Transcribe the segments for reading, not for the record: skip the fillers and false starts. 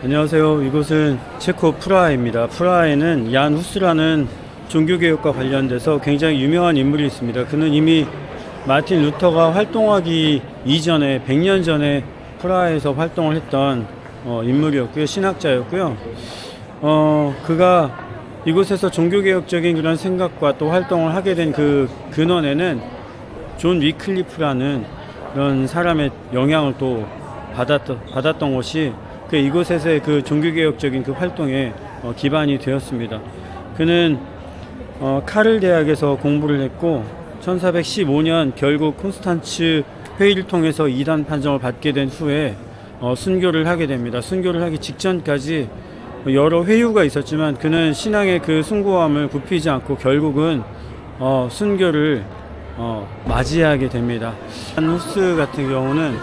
안녕하세요. 이곳은 체코 프라하입니다. 프라하에는 얀 후스라는 종교개혁과 관련돼서 굉장히 유명한 인물이 있습니다. 그는 이미 마틴 루터가 활동하기 이전에 100년 전에 프라하에서 활동을 했던 인물이었고요. 신학자였고요. 그가 이곳에서 종교개혁적인 그런 생각과 또 활동을 하게 된 그 근원에는 존 위클리프라는 그런 사람의 영향을 또 받았던 것이 이곳에서의 그 종교개혁적인 그 활동에 기반이 되었습니다. 그는 카를 대학에서 공부를 했고 1415년 결국 콘스탄츠 회의를 통해서 이단 판정을 받게 된 후에 순교를 하게 됩니다. 순교를 하기 직전까지 여러 회유가 있었지만 그는 신앙의 그 숭고함을 굽히지 않고 결국은 순교를 맞이하게 됩니다. 후스 같은 경우는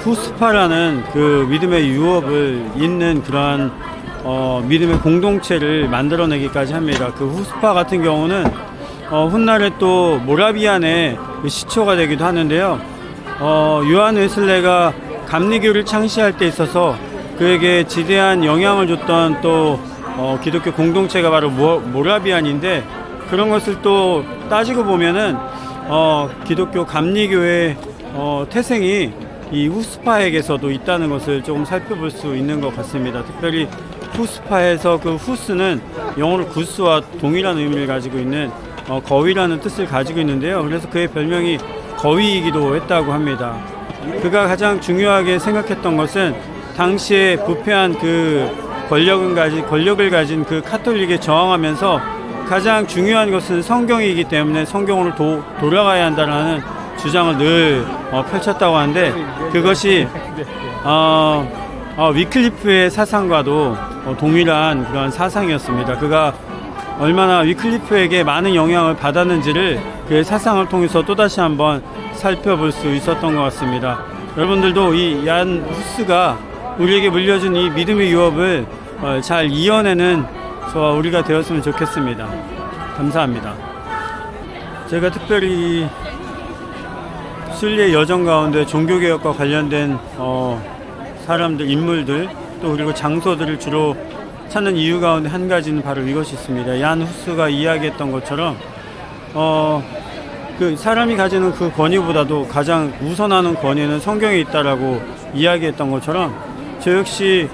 후스파라는 그 믿음의 유업을 잇는 그러한 믿음의 공동체를 만들어내기까지 합니다. 그 후스파 같은 경우는 훗날에 또 모라비안의 시초가 되기도 하는데요. 요한 웨슬레가 감리교를 창시할 때 있어서 그에게 지대한 영향을 줬던 또 기독교 공동체가 바로 모라비안인데, 그런 것을 또 따지고 보면은 기독교 감리교의 태생이 이 후스파에게서도 있다는 것을 조금 살펴볼 수 있는 것 같습니다. 특별히 후스파에서 그 후스는 영어로 구스와 동일한 의미를 가지고 있는 거위라는 뜻을 가지고 있는데요. 그래서 그의 별명이 거위이기도 했다고 합니다. 그가 가장 중요하게 생각했던 것은 당시에 부패한 그 권력을 가진 그 카톨릭에 저항하면서 가장 중요한 것은 성경이기 때문에 성경으로 돌아가야 한다는 주장을 늘 펼쳤다고 하는데, 그것이 위클리프의 사상과도 동일한 그런 사상이었습니다. 그가 얼마나 위클리프에게 많은 영향을 받았는지를 그의 사상을 통해서 또다시 한번 살펴볼 수 있었던 것 같습니다. 여러분들도 이 얀 후스가 우리에게 물려준 이 믿음의 유업을 잘 이어내는 저와 우리가 되었으면 좋겠습니다. 감사합니다. 제가 특별히 순리의 여정 가운데 종교개혁과 관련된 사람들, 인물들, 또 그리고 장소들을 주로 찾는 이유 가운데 한 가지는 바로 이것이 있습니다. 얀 후스가 이야기했던 것처럼 그 사람이 가지는 그 권위보다도 가장 우선하는 권위는 성경에 있다라고 이야기했던 것처럼, 저 역시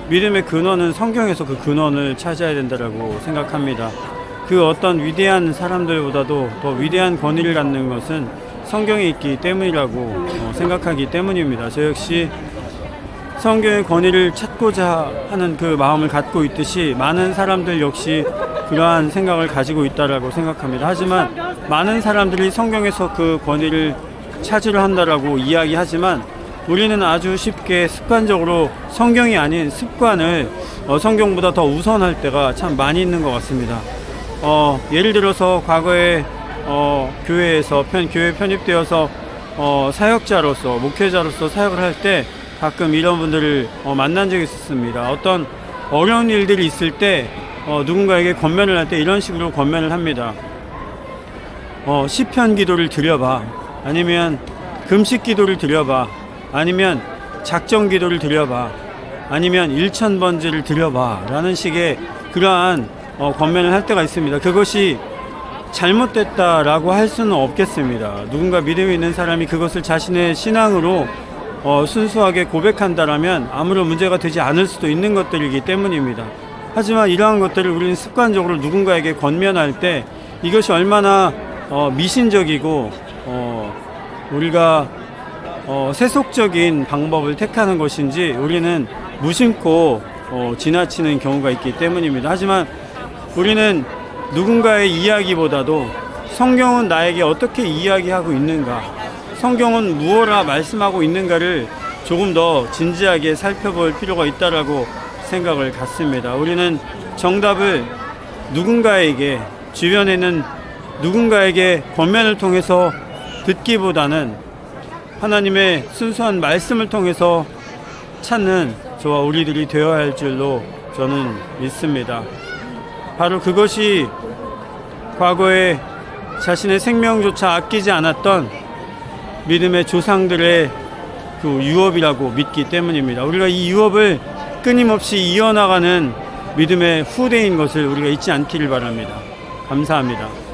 믿음의 근원은 성경에서 그 근원을 찾아야 된다라고 생각합니다. 그 어떤 위대한 사람들보다도 더 위대한 권위를 갖는 것은 성경에 있기 때문이라고 생각하기 때문입니다. 저 역시 성경의 권위를 찾고자 하는 그 마음을 갖고 있듯이 많은 사람들 역시 그러한 생각을 가지고 있다라고 생각합니다. 하지만 많은 사람들이 성경에서 그 권위를 찾으려 한다라고 이야기하지만, 우리는 아주 쉽게 습관적으로 성경이 아닌 습관을 성경보다 더 우선할 때가 참 많이 있는 것 같습니다. 예를 들어서 과거에 교회에서 교회에 편입되어서 사역자로서, 목회자로서 사역을 할 때 가끔 이런 분들을 만난 적이 있었습니다. 어떤 어려운 일들이 있을 때 누군가에게 권면을 할 때 이런 식으로 권면을 합니다. 시편 기도를 드려봐, 아니면 금식 기도를 드려봐, 아니면 작정 기도를 드려봐, 아니면 1000번제를 드려봐 라는 식의 그러한 권면을 할 때가 있습니다. 그것이 잘못됐다라고 할 수는 없겠습니다. 누군가 믿음이 있는 사람이 그것을 자신의 신앙으로 순수하게 고백한다라면 아무런 문제가 되지 않을 수도 있는 것들이기 때문입니다. 하지만 이러한 것들을 우리는 습관적으로 누군가에게 권면할 때 이것이 얼마나 미신적이고 우리가 세속적인 방법을 택하는 것인지 우리는 무심코 지나치는 경우가 있기 때문입니다. 하지만 우리는 누군가의 이야기보다도 성경은 나에게 어떻게 이야기하고 있는가, 성경은 무엇라 말씀하고 있는가를 조금 더 진지하게 살펴볼 필요가 있다라고 생각을 갖습니다. 우리는 정답을 누군가에게, 주변에 있는 누군가에게 권면을 통해서 듣기보다는 하나님의 순수한 말씀을 통해서 찾는 저와 우리들이 되어야 할 줄로 저는 믿습니다. 바로 그것이 과거에 자신의 생명조차 아끼지 않았던 믿음의 조상들의 그 유업이라고 믿기 때문입니다. 우리가 이 유업을 끊임없이 이어나가는 믿음의 후대인 것을 우리가 잊지 않기를 바랍니다. 감사합니다.